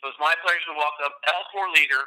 So it's my pleasure to welcome L4 leader,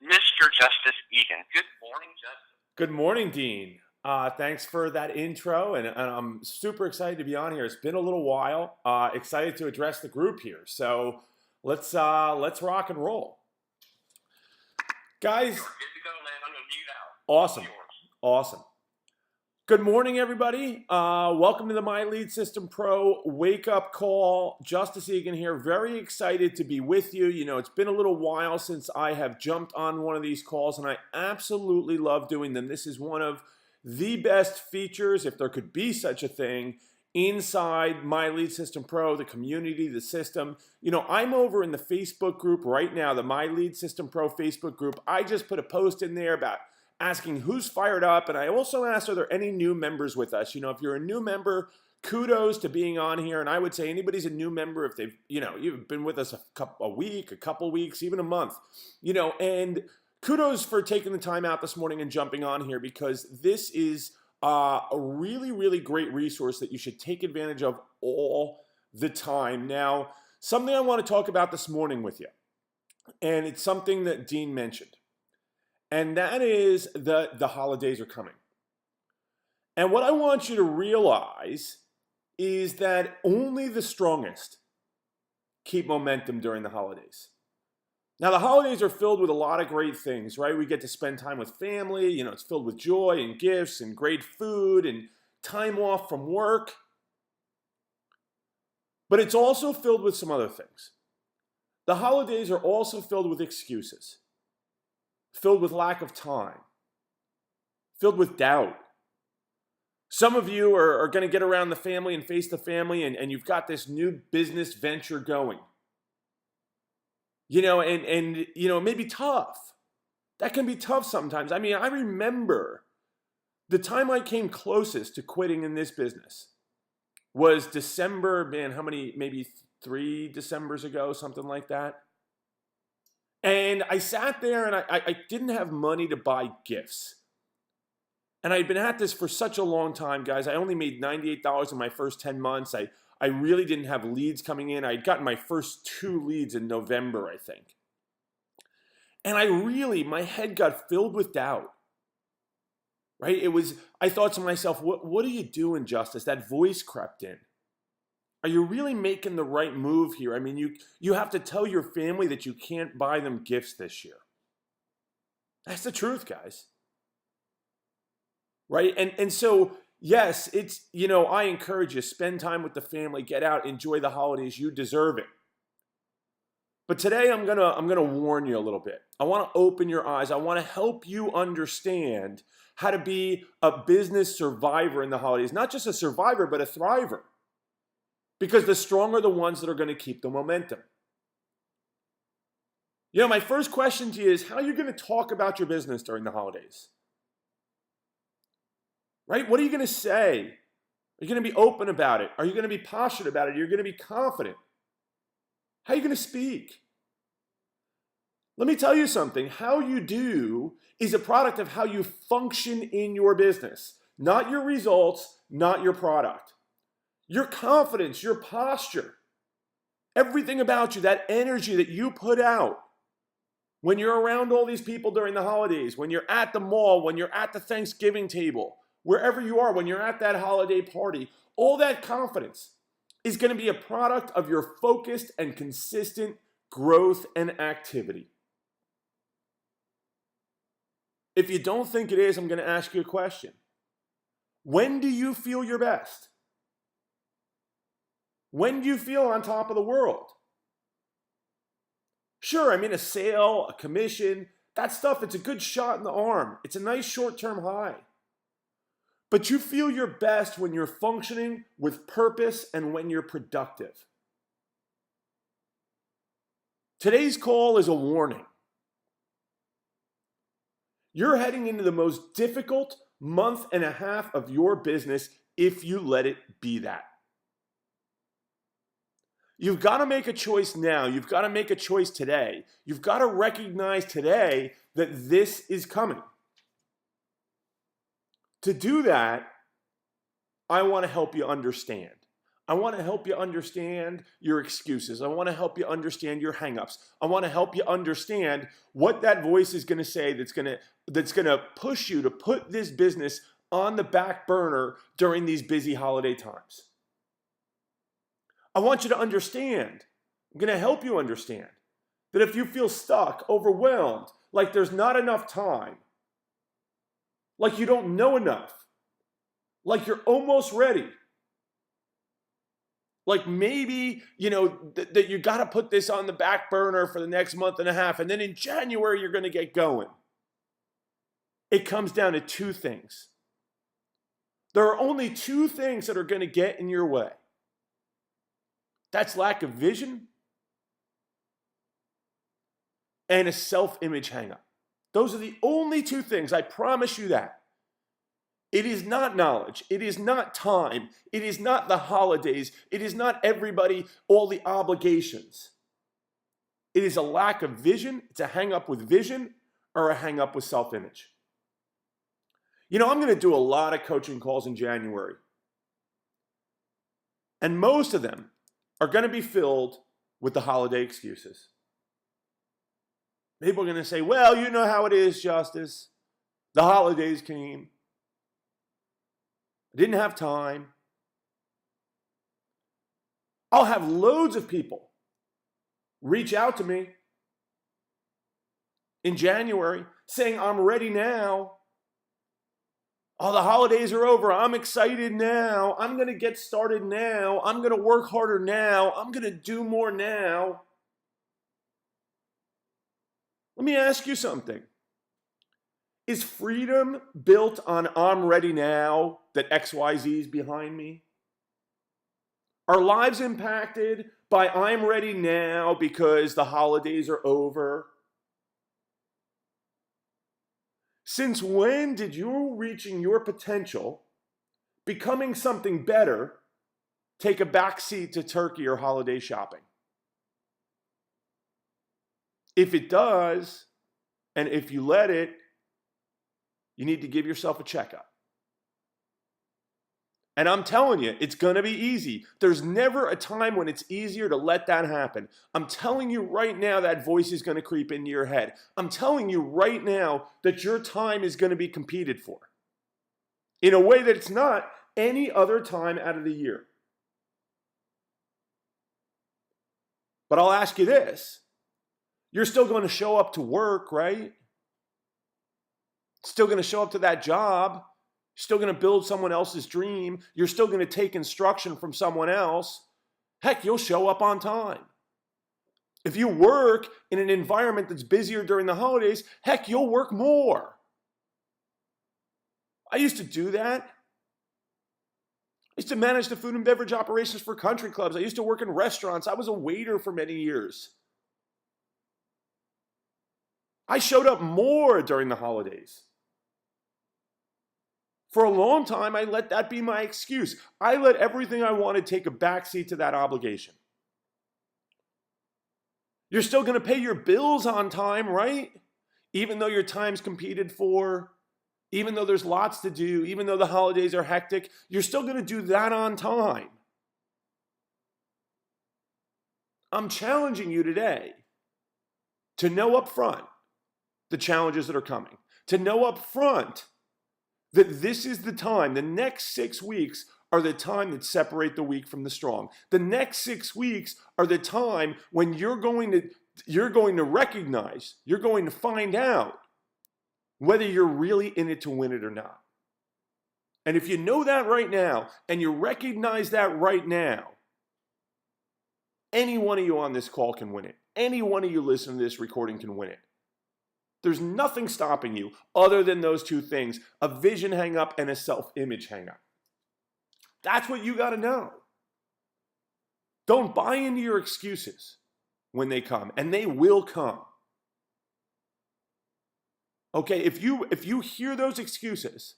Mr. Justice Egan. Good morning, Justice. Good morning, Dean. Thanks for that intro, and I'm super excited to be on here. It's been a little while. Excited to address the group here. So let's rock and roll, guys. You're good to go, man. I'm gonna mute out. Awesome. Good morning, everybody. Welcome to the My Lead System Pro Wake Up Call. Justice Egan here. Very excited to be with you. You know, it's been a little while since I have jumped on one of these calls, and I absolutely love doing them. This is one of the best features, if there could be such a thing, inside My Lead System Pro, the community, the system. You know, I'm over in the Facebook group right now, the My Lead System Pro Facebook group. I just put a post in there about asking who's fired up, and I also asked, are there any new members with us? You know, if you're a new member, kudos to being on here, and I would say anybody's a new member if they've, you know, you've been with us a week, a couple weeks, even a month, you know, and kudos for taking the time out this morning and jumping on here, because this is a really, really great resource that you should take advantage of all the time. Now, something I want to talk about this morning with you, and it's something that Dean mentioned. And that is the holidays are coming. And what I want you to realize is that only the strongest keep momentum during the holidays. Now, the holidays are filled with a lot of great things, right? We get to spend time with family. You know, it's filled with joy and gifts and great food and time off from work. But it's also filled with some other things. The holidays are also filled with excuses. Filled with lack of time, filled with doubt. Some of you are going to get around the family and face the family, and you've got this new business venture going. You know, and you know, it may be tough. That can be tough sometimes. I mean, I remember the time I came closest to quitting in this business was December, man, how many, maybe 3 Decembers ago, something like that. And I sat there and I didn't have money to buy gifts. And I'd been at this for such a long time, guys. I only made $98 in my first 10 months. I really didn't have leads coming in. I'd gotten my first 2 leads in November, I think. And my head got filled with doubt. Right? I thought to myself, what are you doing, Justice? That voice crept in. Are you really making the right move here? I mean, you have to tell your family that you can't buy them gifts this year. That's the truth, guys. Right? And so, yes, it's, you know, I encourage you, spend time with the family, get out, enjoy the holidays. You deserve it. But today I'm gonna warn you a little bit. I want to open your eyes. I want to help you understand how to be a business survivor in the holidays. Not just a survivor, but a thriver. Because the strong are the ones that are going to keep the momentum. You know, my first question to you is, how are you going to talk about your business during the holidays? Right? What are you going to say? Are you going to be open about it? Are you going to be passionate about it? Are you going to be confident? How are you going to speak? Let me tell you something. How you do is a product of how you function in your business, not your results, not your product. Your confidence, your posture, everything about you, that energy that you put out when you're around all these people during the holidays, when you're at the mall, when you're at the Thanksgiving table, wherever you are, when you're at that holiday party, all that confidence is going to be a product of your focused and consistent growth and activity. If you don't think it is, I'm going to ask you a question. When do you feel your best? When do you feel on top of the world? Sure, I mean, a sale, a commission, that stuff, it's a good shot in the arm. It's a nice short-term high. But you feel your best when you're functioning with purpose and when you're productive. Today's call is a warning. You're heading into the most difficult month and a half of your business if you let it be that. You've got to make a choice now. You've got to make a choice today. You've got to recognize today that this is coming. To do that, I want to help you understand. I want to help you understand your excuses. I want to help you understand your hangups. I want to help you understand what that voice is going to say that's going to push you to put this business on the back burner during these busy holiday times. I want you to understand. I'm going to help you understand that if you feel stuck, overwhelmed, like there's not enough time, like you don't know enough, like you're almost ready, like maybe, that you got to put this on the back burner for the next month and a half, and then in January you're going to get going. It comes down to two things. There are only two things that are going to get in your way. That's lack of vision and a self-image hang-up. Those are the only two things, I promise you that. It is not knowledge. It is not time. It is not the holidays. It is not everybody, all the obligations. It is a lack of vision. It's a hang up with vision or a hang up with self-image. I'm going to do a lot of coaching calls in January. And most of them are going to be filled with the holiday excuses. People are going to say, well, you know how it is, Justice. The holidays came. I didn't have time. I'll have loads of people reach out to me in January saying, I'm ready now. Oh, the holidays are over. I'm excited now. I'm going to get started now. I'm going to work harder now. I'm going to do more now. Let me ask you something. Is freedom built on I'm ready now that XYZ is behind me? Are lives impacted by I'm ready now because the holidays are over? Since when did you reaching your potential, becoming something better, take a backseat to turkey or holiday shopping? If it does, and if you let it, you need to give yourself a checkup. And I'm telling you, it's going to be easy. There's never a time when it's easier to let that happen. I'm telling you right now that voice is going to creep into your head. I'm telling you right now that your time is going to be competed for in a way that it's not any other time out of the year. But I'll ask you this. You're still going to show up to work, right? Still going to show up to that job. Still going to build someone else's dream. You're still going to take instruction from someone else. Heck, you'll show up on time. If you work in an environment that's busier during the holidays, heck, you'll work more. I used to do that. I used to manage the food and beverage operations for country clubs. I used to work in restaurants. I was a waiter for many years. I showed up more during the holidays. For a long time, I let that be my excuse. I let everything I wanted take a backseat to that obligation. You're still going to pay your bills on time, right? Even though your time's competed for, even though there's lots to do, even though the holidays are hectic, you're still going to do that on time. I'm challenging you today to know up front the challenges that are coming, to know up front that this is the time, the next 6 weeks are the time that separate the weak from the strong. The next 6 weeks are the time when you're going to recognize, you're going to find out whether you're really in it to win it or not. And if you know that right now, and you recognize that right now, any one of you on this call can win it. Any one of you listening to this recording can win it. There's nothing stopping you other than those two things, a vision hang up and a self-image hang up. That's what you got to know. Don't buy into your excuses when they come, and they will come. Okay, if you hear those excuses,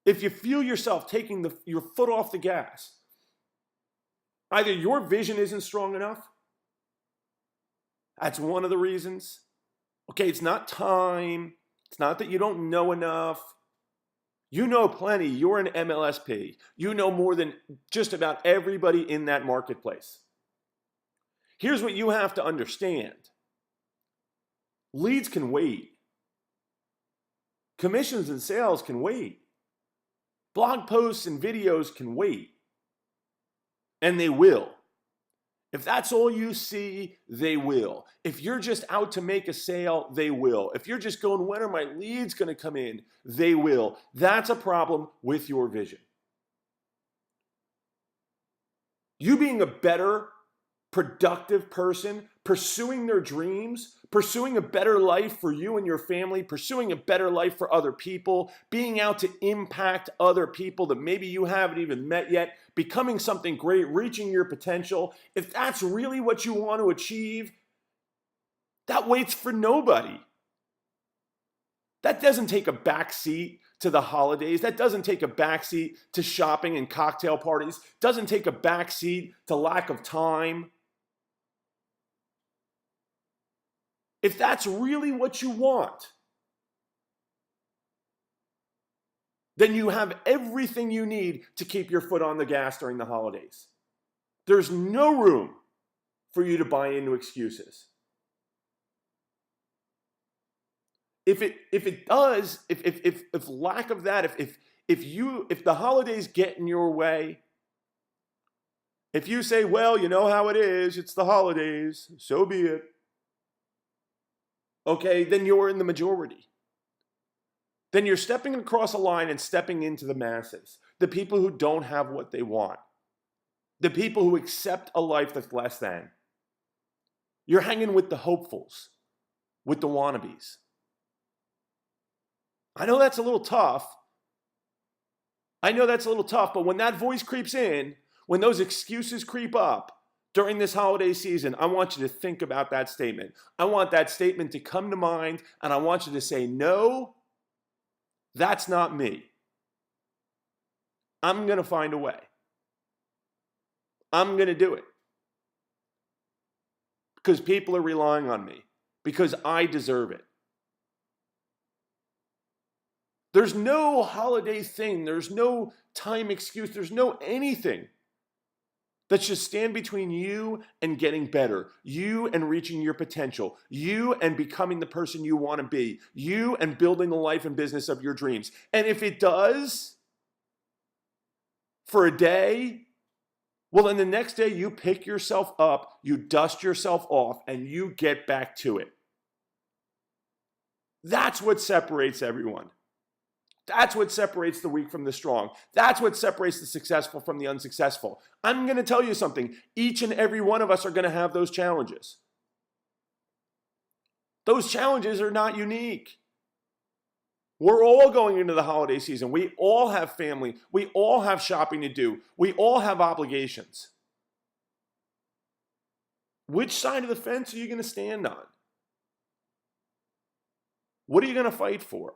if you feel yourself taking your foot off the gas, either your vision isn't strong enough, that's one of the reasons. Okay, it's not time. It's not that you don't know enough. You know plenty. You're an MLSP. You know more than just about everybody in that marketplace. Here's what you have to understand. Leads can wait. Commissions and sales can wait. Blog posts and videos can wait. And they will. If that's all you see, they will. If you're just out to make a sale, they will. If you're just going, when are my leads going to come in? They will. That's a problem with your vision. You being a better, productive person, pursuing their dreams, pursuing a better life for you and your family, pursuing a better life for other people, being out to impact other people that maybe you haven't even met yet, becoming something great, reaching your potential. If that's really what you want to achieve, that waits for nobody. That doesn't take a back seat to the holidays. That doesn't take a backseat to shopping and cocktail parties. Doesn't take a backseat to lack of time. If that's really what you want, then you have everything you need to keep your foot on the gas during the holidays. There's no room for you to buy into excuses. If lack of that, if the holidays get in your way, if you say, well, you know how it is, it's the holidays, so be it. Okay, then you're in the majority. Then you're stepping across a line and stepping into the masses, the people who don't have what they want, the people who accept a life that's less than. You're hanging with the hopefuls, with the wannabes. I know that's a little tough. But when that voice creeps in, when those excuses creep up during this holiday season, I want you to think about that statement. I want that statement to come to mind, and I want you to say, no, that's not me. I'm going to find a way. I'm going to do it. Because people are relying on me. Because I deserve it. There's no holiday thing. There's no time excuse. There's no anything that should stand between you and getting better, you and reaching your potential, you and becoming the person you want to be, you and building the life and business of your dreams. And if it does, for a day, well, then the next day you pick yourself up, you dust yourself off, and you get back to it. That's what separates everyone. That's what separates the weak from the strong. That's what separates the successful from the unsuccessful. I'm going to tell you something. Each and every one of us are going to have those challenges. Those challenges are not unique. We're all going into the holiday season. We all have family. We all have shopping to do. We all have obligations. Which side of the fence are you going to stand on? What are you going to fight for?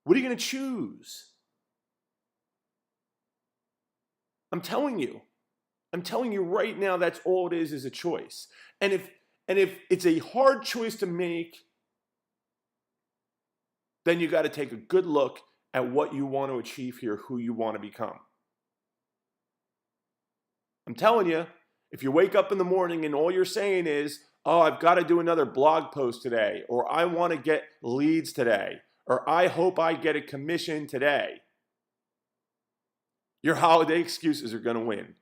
What are you going to choose? I'm telling you right now, that's all it is a choice. And if it's a hard choice to make, then you got to take a good look at what you want to achieve here, who you want to become. I'm telling you, if you wake up in the morning and all you're saying is, oh, I've got to do another blog post today, or I want to get leads today, or I hope I get a commission today, your holiday excuses are going to win.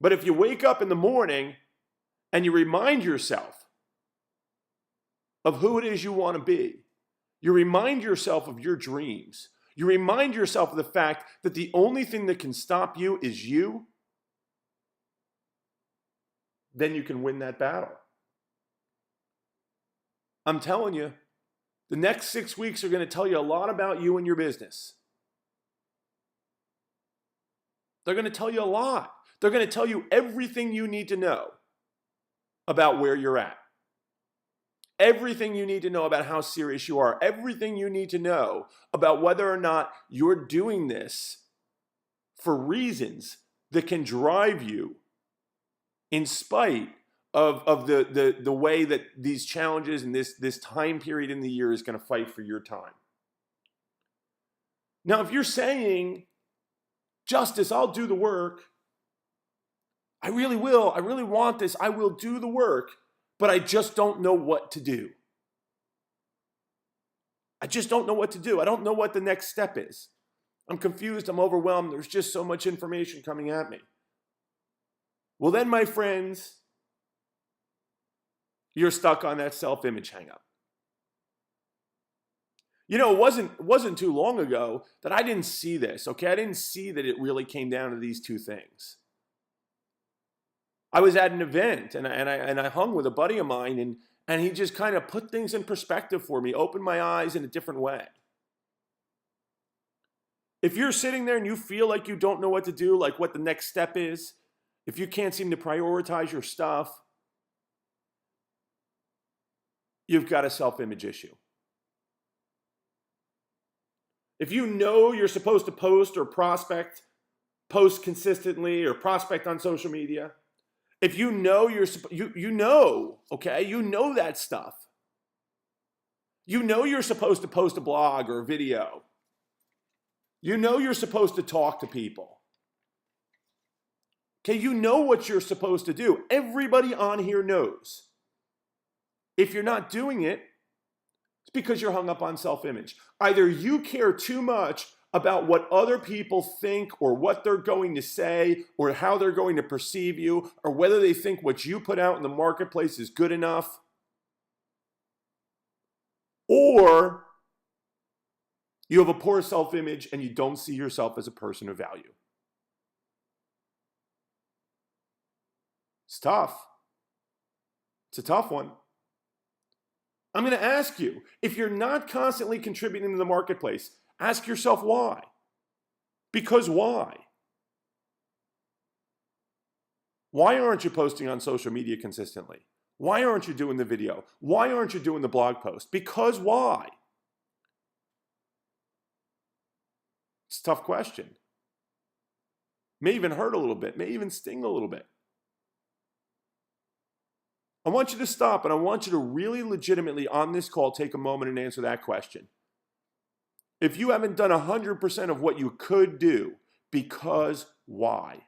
But if you wake up in the morning and you remind yourself of who it is you want to be, you remind yourself of your dreams, you remind yourself of the fact that the only thing that can stop you is you, then you can win that battle. I'm telling you, the next 6 weeks are going to tell you a lot about you and your business. They're going to tell you a lot. They're going to tell you everything you need to know about where you're at. Everything you need to know about how serious you are. Everything you need to know about whether or not you're doing this for reasons that can drive you in spite of the way that these challenges and this time period in the year is going to fight for your time. Now, if you're saying, Justice, I'll do the work. I really will. I really want this. I will do the work, but I just don't know what to do. I just don't know what to do. I don't know what the next step is. I'm confused. I'm overwhelmed. There's just so much information coming at me. Well, then, my friends, you're stuck on that self-image hang-up. You know, it wasn't too long ago that I didn't see this, okay? I didn't see that it really came down to these two things. I was at an event, and I hung with a buddy of mine, and he just kind of put things in perspective for me, opened my eyes in a different way. If you're sitting there and you feel like you don't know what to do, like what the next step is, if you can't seem to prioritize your stuff, you've got a self-image issue. If you know you're supposed to post or post consistently or prospect on social media, if you know you know that stuff. You know you're supposed to post a blog or a video. You know you're supposed to talk to people. Okay, you know what you're supposed to do. Everybody on here knows. If you're not doing it, it's because you're hung up on self-image. Either you care too much about what other people think or what they're going to say or how they're going to perceive you or whether they think what you put out in the marketplace is good enough, or you have a poor self-image and you don't see yourself as a person of value. It's tough. It's a tough one. I'm going to ask you, if you're not constantly contributing to the marketplace, ask yourself why. Because why? Why aren't you posting on social media consistently? Why aren't you doing the video? Why aren't you doing the blog post? Because why? It's a tough question. May even hurt a little bit, may even sting a little bit. I want you to stop and I want you to really legitimately on this call take a moment and answer that question. If you haven't done 100% of what you could do, because why?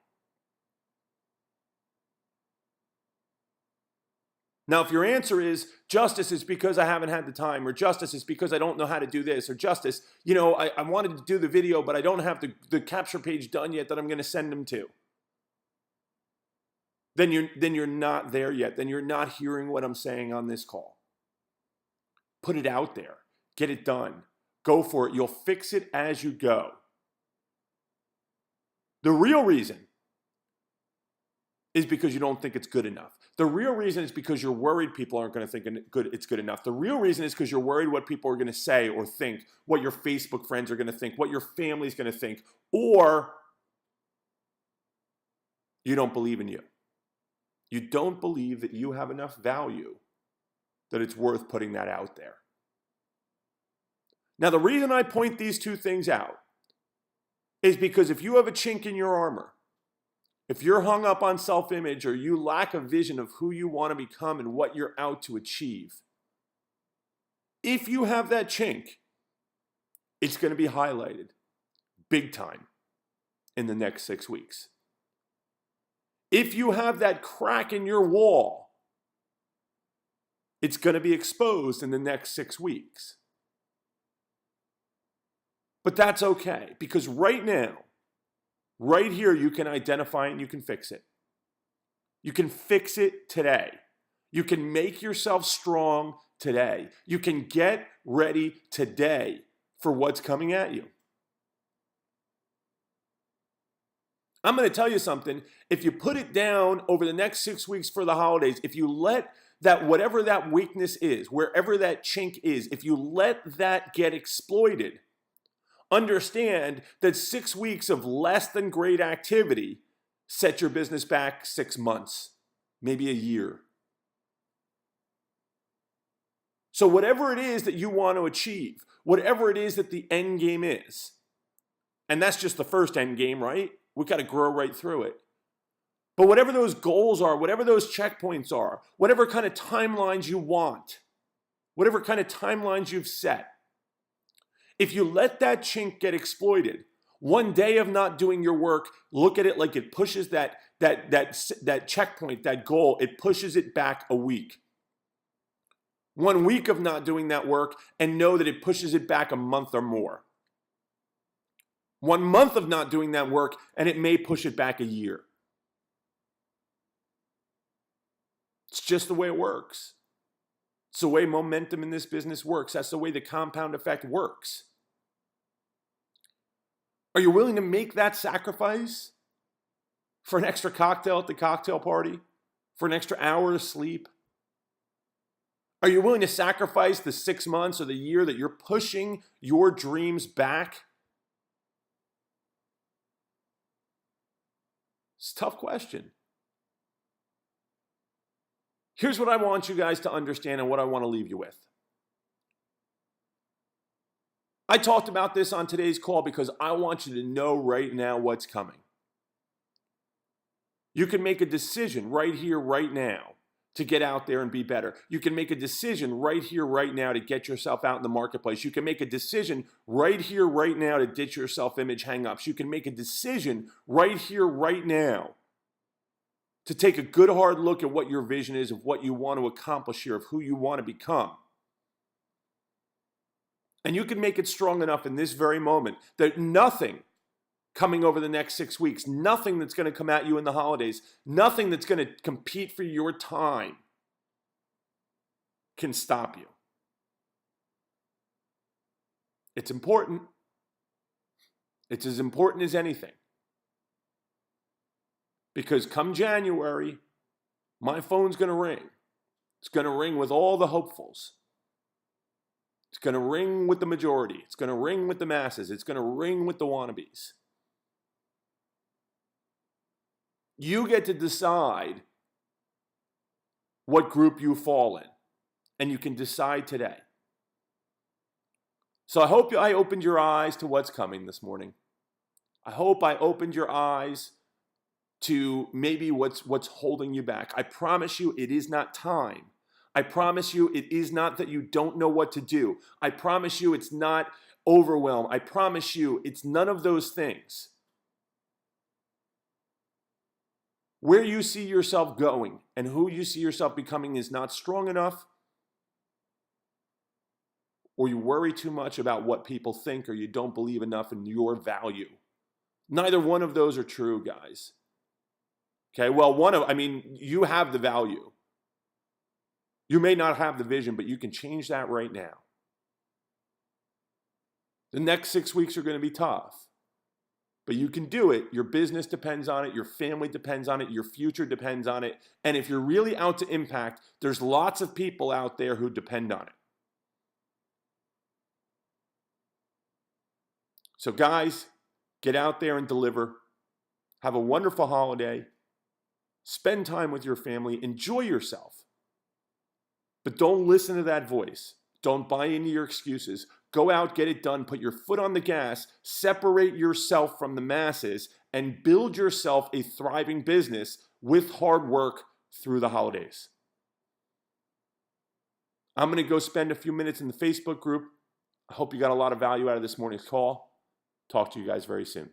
Now, if your answer is, Justice is because I haven't had the time, or Justice is because I don't know how to do this, or Justice, I wanted to do the video, but I don't have the capture page done yet that I'm going to send them to. Then you're not there yet. Then you're not hearing what I'm saying on this call. Put it out there. Get it done. Go for it. You'll fix it as you go. The real reason is because you don't think it's good enough. The real reason is because you're worried people aren't going to think it's good enough. The real reason is because you're worried what people are going to say or think, what your Facebook friends are going to think, what your family's going to think, or you don't believe in you. You don't believe that you have enough value that it's worth putting that out there. Now, the reason I point these two things out is because if you have a chink in your armor, if you're hung up on self-image or you lack a vision of who you want to become and what you're out to achieve, if you have that chink, it's going to be highlighted big time in the next 6 weeks. If you have that crack in your wall, it's going to be exposed in the next 6 weeks. But that's okay, because right now, right here, you can identify it and you can fix it. You can fix it today. You can make yourself strong today. You can get ready today for what's coming at you. I'm going to tell you something. If you put it down over the next 6 weeks for the holidays, if you let that, whatever that weakness is, wherever that chink is, if you let that get exploited, understand that 6 weeks of less than great activity set your business back 6 months, maybe a year. So whatever it is that you want to achieve, whatever it is that the end game is, and that's just the first end game, right? We got to grow right through it. But whatever those goals are, whatever those checkpoints are, whatever kind of timelines you want, whatever kind of timelines you've set, If you let that chink get exploited, one day of not doing your work, look at it like it pushes that checkpoint, that goal, it pushes it back a week. 1 week of not doing that work, and know that it pushes it back a month or more. 1 month of not doing that work, and it may push it back a year. It's just the way it works. It's the way momentum in this business works. That's the way the compound effect works. Are you willing to make that sacrifice for an extra cocktail at the cocktail party? For an extra hour of sleep? Are you willing to sacrifice the 6 months or the year that you're pushing your dreams back? It's a tough question. Here's what I want you guys to understand and what I want to leave you with. I talked about this on today's call because I want you to know right now what's coming. You can make a decision right here, right now, to get out there and be better. You can make a decision right here, right now, to get yourself out in the marketplace. You can make a decision right here, right now, to ditch your self-image hang-ups. You can make a decision right here, right now, to take a good hard look at what your vision is, of what you want to accomplish here, of who you want to become. And you can make it strong enough in this very moment that nothing coming over the next 6 weeks, nothing that's going to come at you in the holidays, nothing that's going to compete for your time can stop you. It's important. It's as important as anything. Because come January, my phone's going to ring. It's going to ring with all the hopefuls. It's going to ring with the majority. It's going to ring with the masses. It's going to ring with the wannabes. You get to decide what group you fall in. And you can decide today. So I hope I opened your eyes to what's coming this morning. I hope I opened your eyes to maybe what's holding you back. I promise you it is not time. I promise you it is not that you don't know what to do. I promise you it's not overwhelm. I promise you it's none of those things. Where you see yourself going and who you see yourself becoming is not strong enough, or you worry too much about what people think, or you don't believe enough in your value. Neither one of those are true, guys. Okay, well, you have the value. You may not have the vision, but you can change that right now. The next 6 weeks are going to be tough, but you can do it. Your business depends on it. Your family depends on it. Your future depends on it. And if you're really out to impact, there's lots of people out there who depend on it. So guys, get out there and deliver. Have a wonderful holiday. Spend time with your family. Enjoy yourself. But don't listen to that voice. Don't buy into your excuses. Go out, get it done, put your foot on the gas, separate yourself from the masses, and build yourself a thriving business with hard work through the holidays. I'm going to go spend a few minutes in the Facebook group. I hope you got a lot of value out of this morning's call. Talk to you guys very soon.